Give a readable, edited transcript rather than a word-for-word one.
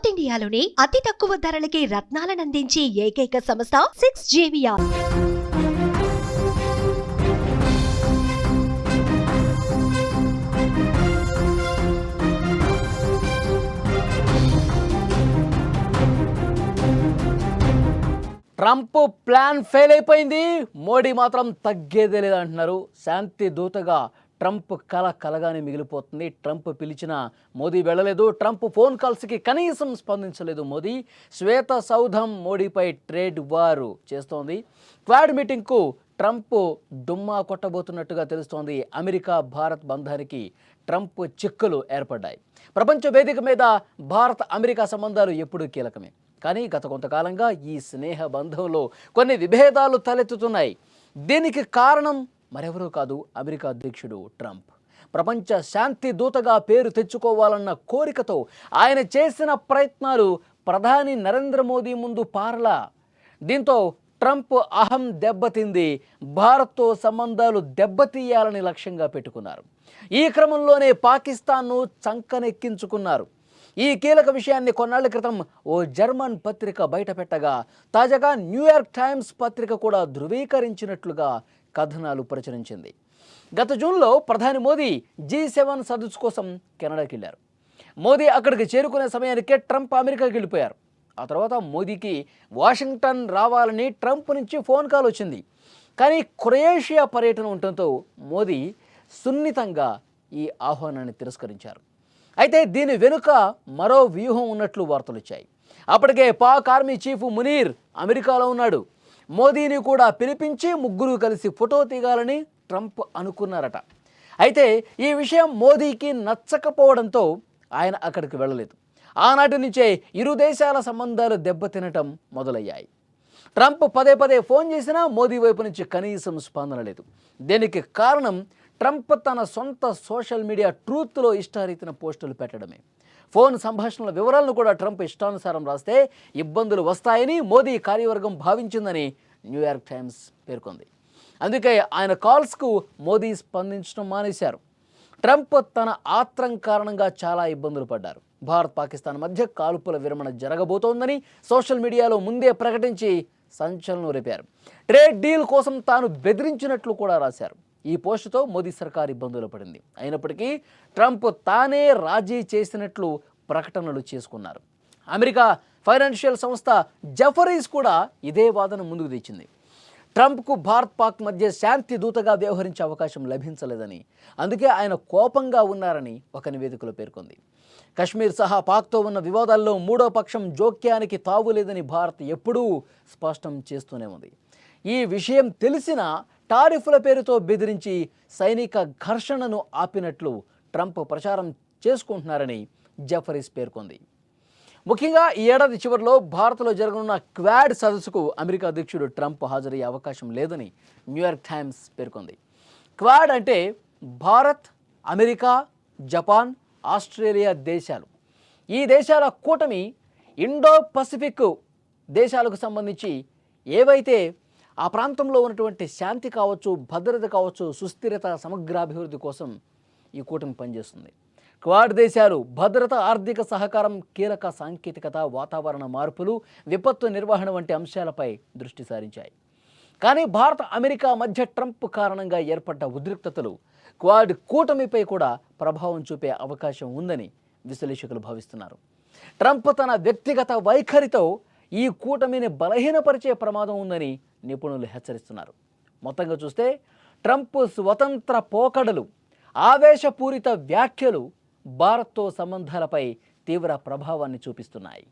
South ఇండియాలోనే అతి తక్కువ ధరలకి రత్నాలనందించే ఏకైక సంస్థ 6JVR. ట్రంప్ ప్లాన్ ఫెయిల్ అయిపోయింది. మోడీ మాత్రం తగ్గేదే లేదంటున్నారు. శాంతి దూతగా ట్రంప్ కలగానే మిగిలిపోతుంది. ట్రంప్ పిలిచిన మోదీ వెళ్ళలేదు. ట్రంప్ ఫోన్ కాల్స్కి కనీసం స్పందించలేదు మోదీ. శ్వేత సౌధం మోడీపై ట్రేడ్ వార్ చేస్తోంది. క్వాడ్ మీటింగ్కు ట్రంప్ డుమ్మా కొట్టబోతున్నట్టుగా తెలుస్తోంది. అమెరికా భారత్ బంధానికి ట్రంప్ చిక్కులు ఏర్పడ్డాయి. ప్రపంచ వేదిక మీద భారత్ అమెరికా సంబంధాలు ఎప్పుడూ కీలకమే. కానీ గత కొంతకాలంగా ఈ స్నేహ బంధంలో కొన్ని విభేదాలు తలెత్తుతున్నాయి. దీనికి కారణం మరెవరూ కాదు, అమెరికా అధ్యక్షుడు ట్రంప్. ప్రపంచ శాంతి దూతగా పేరు తెచ్చుకోవాలన్న కోరికతో ఆయన చేసిన ప్రయత్నాలు ప్రధాని నరేంద్ర మోదీ ముందు పారలా. దీంతో ట్రంప్ అహం దెబ్బతింది. భారత్తో సంబంధాలు దెబ్బతీయాలని లక్ష్యంగా పెట్టుకున్నారు. ఈ క్రమంలోనే పాకిస్తాన్ను చంకనెక్కించుకున్నారు. ఈ కీలక విషయాన్ని కొన్నాళ్ల క్రితం ఓ జర్మన్ పత్రిక బయటపెట్టగా తాజాగా న్యూయార్క్ టైమ్స్ పత్రిక కూడా ధృవీకరించినట్లుగా కథనాలు ప్రచురించింది. గత జూన్లో ప్రధాని మోదీ G7 సదస్సు కోసం కెనడాకి వెళ్ళారు. మోదీ అక్కడికి చేరుకునే సమయానికే ట్రంప్ అమెరికాకి వెళ్ళిపోయారు. ఆ తర్వాత మోదీకి వాషింగ్టన్ రావాలని ట్రంప్ నుంచి ఫోన్ కాల్ వచ్చింది. కానీ క్రొయేషియా పర్యటన ఉండటంతో మోదీ సున్నితంగా ఈ ఆహ్వానాన్ని తిరస్కరించారు. అయితే దీని వెనుక మరో వ్యూహం ఉన్నట్లు వార్తలు వచ్చాయి. అప్పటికే పాక్ ఆర్మీ చీఫ్ మునీర్ అమెరికాలో ఉన్నాడు. మోదీని కూడా పిలిపించి ముగ్గురు కలిసి ఫోటో తీయాలని ట్రంప్ అనుకున్నారట. అయితే ఈ విషయం మోదీకి నచ్చకపోవడంతో ఆయన అక్కడికి వెళ్ళలేదు. ఆనాటి నుంచే ఇరు దేశాల సంబంధాలు దెబ్బతినటం మొదలయ్యాయి. ట్రంప్ పదే పదే ఫోన్ చేసినా మోదీ వైపు నుంచి కనీసం స్పందన లేదు. దీనికి కారణం ట్రంప్ తన సొంత సోషల్ మీడియా ట్రూత్లో ఇష్టారీతిన పోస్టులు పెట్టడమే. ఫోన్ సంభాషణల వివరాలను కూడా ట్రంప్ ఇష్టానుసారం రాస్తే ఇబ్బందులు వస్తాయని మోదీ కార్యవర్గం భావించిందని న్యూయార్క్ టైమ్స్ పేర్కొంది. అందుకే ఆయన కాల్స్కు మోదీ స్పందించడం మానేశారు. ట్రంప్ తన ఆత్రం కారణంగా చాలా ఇబ్బందులు పడ్డారు. భారత్ పాకిస్తాన్ మధ్య కాల్పుల విరమణ జరగబోతోందని సోషల్ మీడియాలో ముందే ప్రకటించి సంచలనం రేపారు. ట్రేడ్ డీల్ కోసం తాను బెదిరించినట్లు కూడా రాశారు. ఈ పోస్టుతో మోదీ సర్కార్ ఇబ్బందులు పడింది. అయినప్పటికీ ట్రంప్ తానే రాజీ చేసినట్లు ప్రకటనలు చేసుకున్నారు. అమెరికా ఫైనాన్షియల్ సంస్థ జెఫరీస్ కూడా ఇదే వాదన ముందుకు తెచ్చింది. ట్రంప్కు భారత్ పాక్ మధ్య శాంతి దూతగా వ్యవహరించే అవకాశం లభించలేదని, అందుకే ఆయన కోపంగా ఉన్నారని ఒక నివేదికలో పేర్కొంది. కశ్మీర్ సహా పాక్తో ఉన్న వివాదాల్లో మూడో పక్షం జోక్యానికి తావులేదని భారత్ ఎప్పుడూ స్పష్టం చేస్తూనే ఉంది. ఈ విషయం తెలిసినా టారిఫ్ల పేరుతో బెదిరించి సైనిక ఘర్షణను ఆపినట్లు ట్రంప్ ప్రచారం చేసుకుంటున్నారని జెఫరీస్ పేర్కొంది. ముఖ్యంగా ఈ ఏడాది చివరిలో భారత్లో జరగనున్న క్వాడ్ సదస్సుకు అమెరికా అధ్యక్షుడు ట్రంప్ హాజరయ్యే అవకాశం లేదని న్యూయార్క్ టైమ్స్ పేర్కొంది. క్వాడ్ అంటే భారత్, అమెరికా, జపాన్, ఆస్ట్రేలియా దేశాలు. ఈ దేశాల కూటమి ఇండో పసిఫిక్ దేశాలకు సంబంధించి ఏవైతే ఆ ప్రాంతంలో ఉన్నటువంటి శాంతి కావచ్చు, భద్రత కావచ్చు, సుస్థిరత, సమగ్రాభివృద్ధి కోసం ఈ కూటమి పనిచేస్తుంది. క్వాడ్ దేశాలు భద్రత, ఆర్థిక సహకారం, కీలక సాంకేతికత, వాతావరణ మార్పులు, విపత్తు నిర్వహణ వంటి అంశాలపై దృష్టి సారించాయి. కానీ భారత్ అమెరికా మధ్య ట్రంప్ కారణంగా ఏర్పడ్డ ఉద్రిక్తతలు క్వాడ్ కూటమిపై కూడా ప్రభావం చూపే అవకాశం ఉందని విశ్లేషకులు భావిస్తున్నారు. ట్రంప్ తన వ్యక్తిగత వైఖరితో ఈ కూటమిని బలహీనపరిచే ప్రమాదం ఉందని నిపుణులు హెచ్చరిస్తున్నారు. మొత్తంగా చూస్తే ట్రంప్ స్వతంత్ర పోకడలు, ఆవేశపూరిత వ్యాఖ్యలు భారత్తో సంబంధాలపై తీవ్ర ప్రభావాన్ని చూపిస్తున్నాయి.